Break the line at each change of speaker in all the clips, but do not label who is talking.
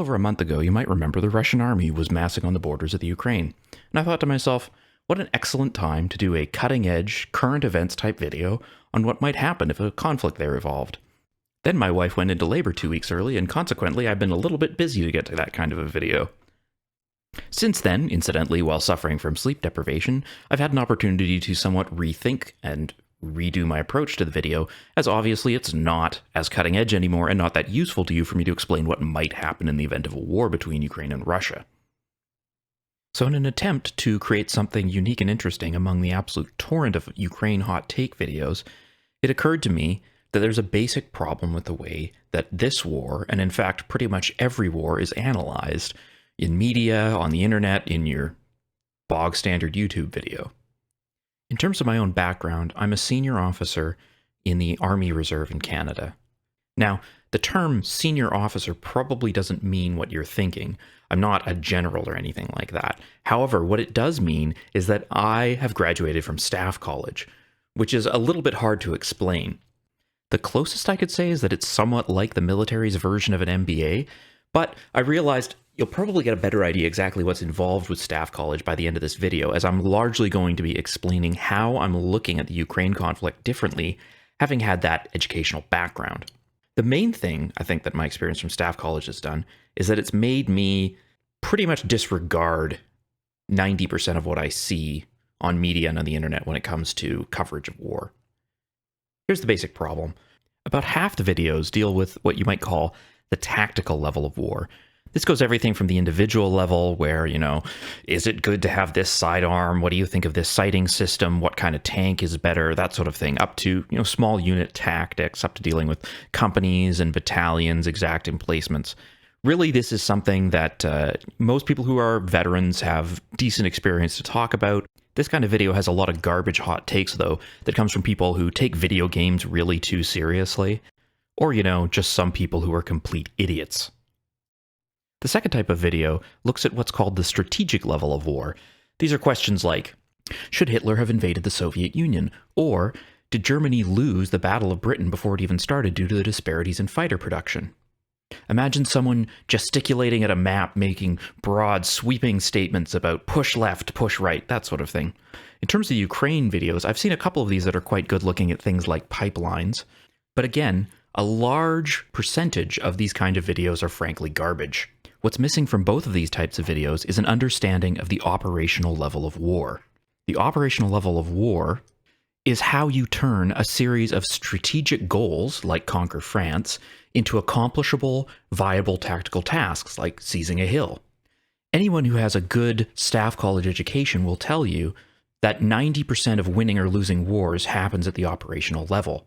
over a month ago, you might remember the Russian army was massing on the borders of the Ukraine. And I thought to myself, what an excellent time to do a cutting-edge, current events type video on what might happen if a conflict there evolved. Then my wife went into labor 2 weeks early, and consequently I've been a little bit busy to get to that kind of a video. Since then, incidentally, while suffering from sleep deprivation, I've had an opportunity to somewhat rethink and redo my approach to the video, as obviously it's not as cutting edge anymore and not that useful to you for me to explain what might happen in the event of a war between Ukraine and Russia. So in an attempt to create something unique and interesting among the absolute torrent of Ukraine hot take videos, it occurred to me that there's a basic problem with the way that this war, and in fact pretty much every war, is analyzed in media, on the internet, in your bog standard YouTube video. In terms of my own background, I'm a senior officer in the Army Reserve in Canada. Now, the term senior officer probably doesn't mean what you're thinking. I'm not a general or anything like that. However, what it does mean is that I have graduated from Staff College, which is a little bit hard to explain. The closest I could say is that it's somewhat like the military's version of an MBA, but I realized you'll probably get a better idea exactly what's involved with Staff College by the end of this video, as I'm largely going to be explaining how I'm looking at the Ukraine conflict differently, having had that educational background. The main thing I think that my experience from Staff College has done is that it's made me pretty much disregard 90% of what I see on media and on the internet when it comes to coverage of war. Here's the basic problem. About half the videos deal with what you might call the tactical level of war. This goes everything from the individual level where, is it good to have this sidearm? What do you think of this sighting system? What kind of tank is better? That sort of thing, up to, small unit tactics, up to dealing with companies and battalions, exact emplacements. Really, this is something that most people who are veterans have decent experience to talk about. This kind of video has a lot of garbage hot takes, though, that comes from people who take video games really too seriously. Or, just some people who are complete idiots. The second type of video looks at what's called the strategic level of war. These are questions like, should Hitler have invaded the Soviet Union? Or, did Germany lose the Battle of Britain before it even started due to the disparities in fighter production? Imagine someone gesticulating at a map, making broad, sweeping statements about push left, push right, that sort of thing. In terms of Ukraine videos, I've seen a couple of these that are quite good looking at things like pipelines. But again, a large percentage of these kind of videos are frankly garbage. What's missing from both of these types of videos is an understanding of the operational level of war. The operational level of war is how you turn a series of strategic goals, like conquer France, into accomplishable, viable tactical tasks, like seizing a hill. Anyone who has a good Staff College education will tell you that 90% of winning or losing wars happens at the operational level.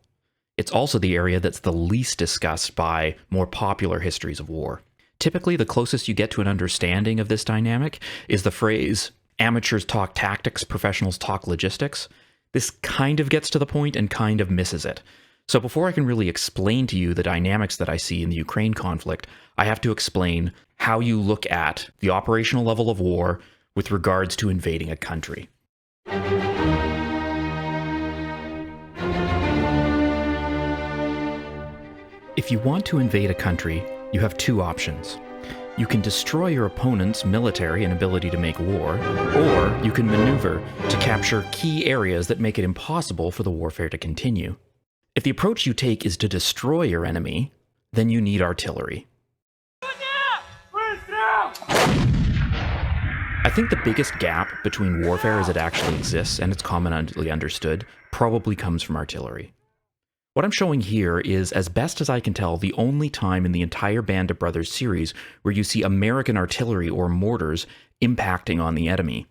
It's also the area that's the least discussed by more popular histories of war. Typically, the closest you get to an understanding of this dynamic is the phrase, amateurs talk tactics, professionals talk logistics. This kind of gets to the point and kind of misses it. So before I can really explain to you the dynamics that I see in the Ukraine conflict, I have to explain how you look at the operational level of war with regards to invading a country. If you want to invade a country, you have two options. You can destroy your opponent's military and ability to make war, or you can maneuver to capture key areas that make it impossible for the warfare to continue. If the approach you take is to destroy your enemy, then you need artillery. I think the biggest gap between warfare as it actually exists and it's commonly understood probably comes from artillery. What I'm showing here is, as best as I can tell, the only time in the entire Band of Brothers series where you see American artillery or mortars impacting on the enemy.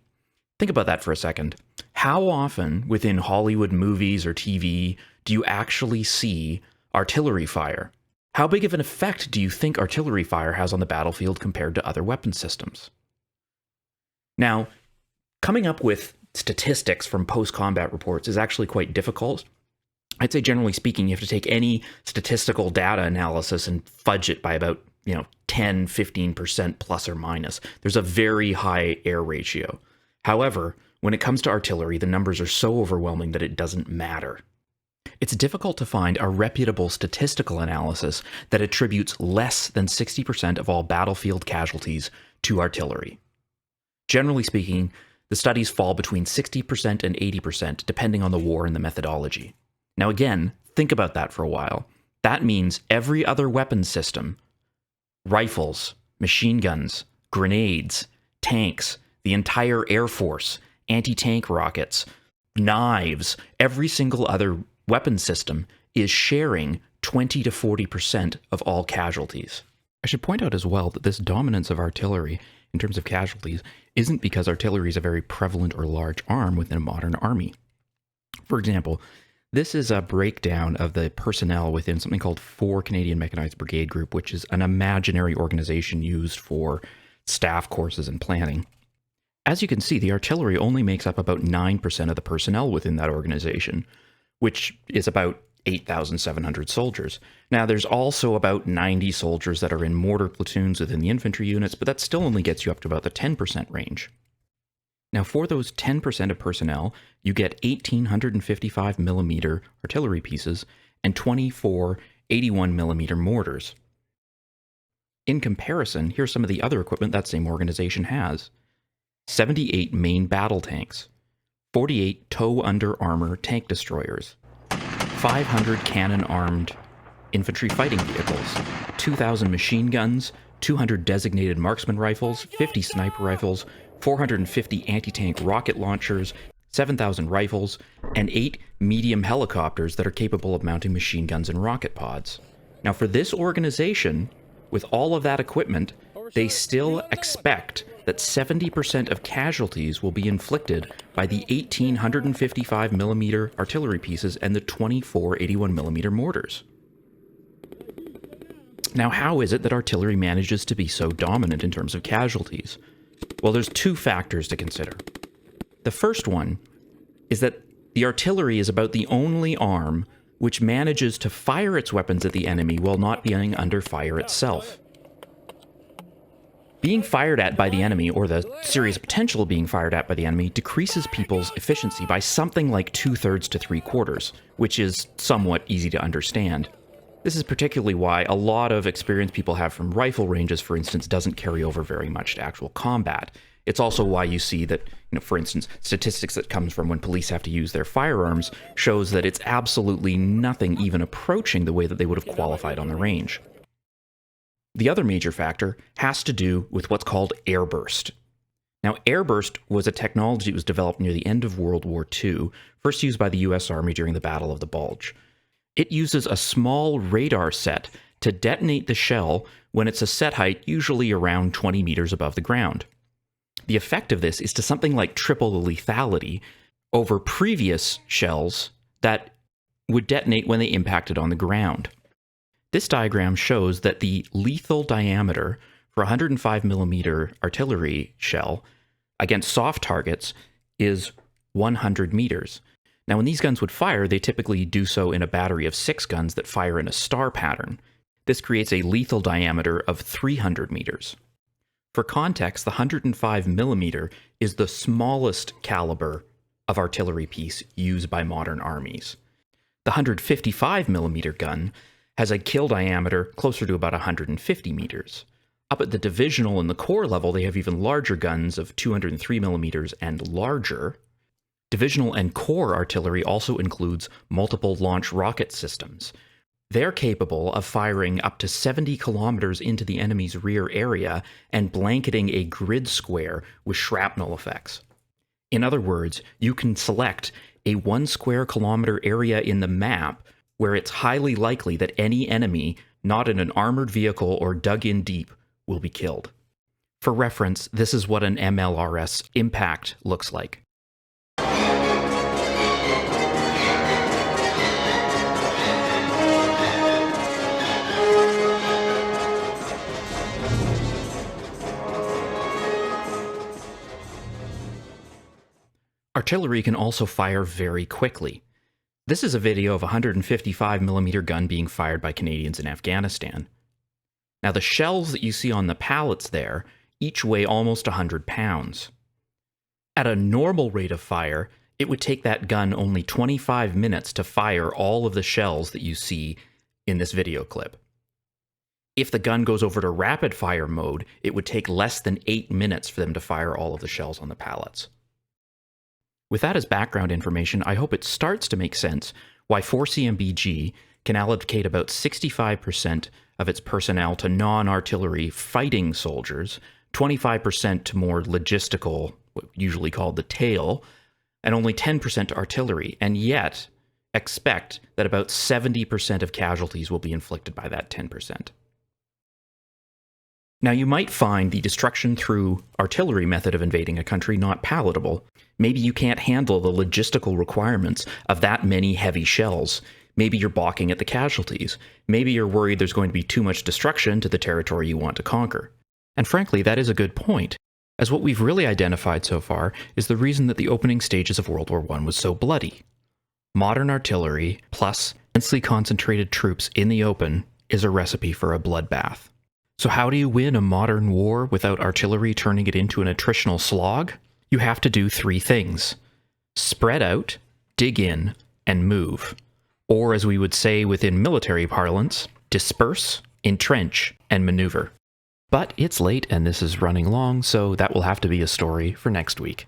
Think about that for a second. How often within Hollywood movies or TV do you actually see artillery fire? How big of an effect do you think artillery fire has on the battlefield compared to other weapon systems? Now, coming up with statistics from post-combat reports is actually quite difficult. I'd say generally speaking, you have to take any statistical data analysis and fudge it by about, 10, 15% plus or minus. There's a very high error ratio. However, when it comes to artillery, the numbers are so overwhelming that it doesn't matter. It's difficult to find a reputable statistical analysis that attributes less than 60% of all battlefield casualties to artillery. Generally speaking, the studies fall between 60% and 80%, depending on the war and the methodology. Now again, think about that for a while. That means every other weapons system, rifles, machine guns, grenades, tanks, the entire Air Force, anti-tank rockets, knives, every single other weapons system is sharing 20 to 40% of all casualties. I should point out as well that this dominance of artillery in terms of casualties isn't because artillery is a very prevalent or large arm within a modern army. For example, this is a breakdown of the personnel within something called 4 Canadian Mechanized Brigade Group, which is an imaginary organization used for staff courses and planning. As you can see, the artillery only makes up about 9% of the personnel within that organization, which is about 8,700 soldiers. Now, there's also about 90 soldiers that are in mortar platoons within the infantry units, but that still only gets you up to about the 10% range. Now, for those 10% of personnel, you get 1,855 millimeter artillery pieces and 24 81 millimeter mortars. In comparison, here's some of the other equipment that same organization has. 78 main battle tanks, 48 tow-under armor tank destroyers, 500 cannon-armed infantry fighting vehicles, 2,000 machine guns, 200 designated marksman rifles, 50 sniper rifles, 450 anti-tank rocket launchers, 7,000 rifles, and 8 medium helicopters that are capable of mounting machine guns and rocket pods. Now, for this organization, with all of that equipment, they still expect that 70% of casualties will be inflicted by the 1,855 millimeter artillery pieces and the 24 81 millimeter mortars. Now, how is it that artillery manages to be so dominant in terms of casualties? Well, there's 2 factors to consider. The first one is that the artillery is about the only arm which manages to fire its weapons at the enemy while not being under fire itself. Being fired at by the enemy, or the serious potential of being fired at by the enemy, decreases people's efficiency by something like 2/3 to 3/4, which is somewhat easy to understand. This is particularly why a lot of experience people have from rifle ranges, for instance, doesn't carry over very much to actual combat. It's also why you see that, for instance, statistics that comes from when police have to use their firearms shows that it's absolutely nothing even approaching the way that they would have qualified on the range. The other major factor has to do with what's called airburst. Now, airburst was a technology that was developed near the end of World War II, first used by the US Army during the Battle of the Bulge. It uses a small radar set to detonate the shell when it's a set height usually around 20 meters above the ground. The effect of this is to something like triple the lethality over previous shells that would detonate when they impacted on the ground. This diagram shows that the lethal diameter for a 105 millimeter artillery shell against soft targets is 100 meters. Now, when these guns would fire, they typically do so in a battery of 6 guns that fire in a star pattern. This creates a lethal diameter of 300 meters. For context, the 105 millimeter is the smallest caliber of artillery piece used by modern armies. The 155 millimeter gun has a kill diameter closer to about 150 meters. Up at the divisional and the corps level, they have even larger guns of 203 millimeters and larger. Divisional and corps artillery also includes multiple launch rocket systems. They're capable of firing up to 70 kilometers into the enemy's rear area and blanketing a grid square with shrapnel effects. In other words, you can select a 1 square kilometer area in the map where it's highly likely that any enemy not in an armored vehicle or dug in deep will be killed. For reference, this is what an MLRS impact looks like. Artillery can also fire very quickly. This is a video of a 155 millimeter gun being fired by Canadians in Afghanistan. Now, the shells that you see on the pallets there each weigh almost 100 pounds. At a normal rate of fire, it would take that gun only 25 minutes to fire all of the shells that you see in this video clip. If the gun goes over to rapid fire mode, it would take less than 8 minutes for them to fire all of the shells on the pallets. With that as background information, I hope it starts to make sense why 4CMBG can allocate about 65% of its personnel to non-artillery fighting soldiers, 25% to more logistical, what usually called the tail, and only 10% to artillery, and yet expect that about 70% of casualties will be inflicted by that 10%. Now, you might find the destruction through artillery method of invading a country not palatable. Maybe you can't handle the logistical requirements of that many heavy shells. Maybe you're balking at the casualties. Maybe you're worried there's going to be too much destruction to the territory you want to conquer. And frankly, that is a good point, as what we've really identified so far is the reason that the opening stages of World War I was so bloody. Modern artillery plus densely concentrated troops in the open is a recipe for a bloodbath. So how do you win a modern war without artillery turning it into an attritional slog? You have to do 3 things: spread out, dig in, and move. Or as we would say within military parlance, disperse, entrench, and maneuver. But it's late and this is running long, so that will have to be a story for next week.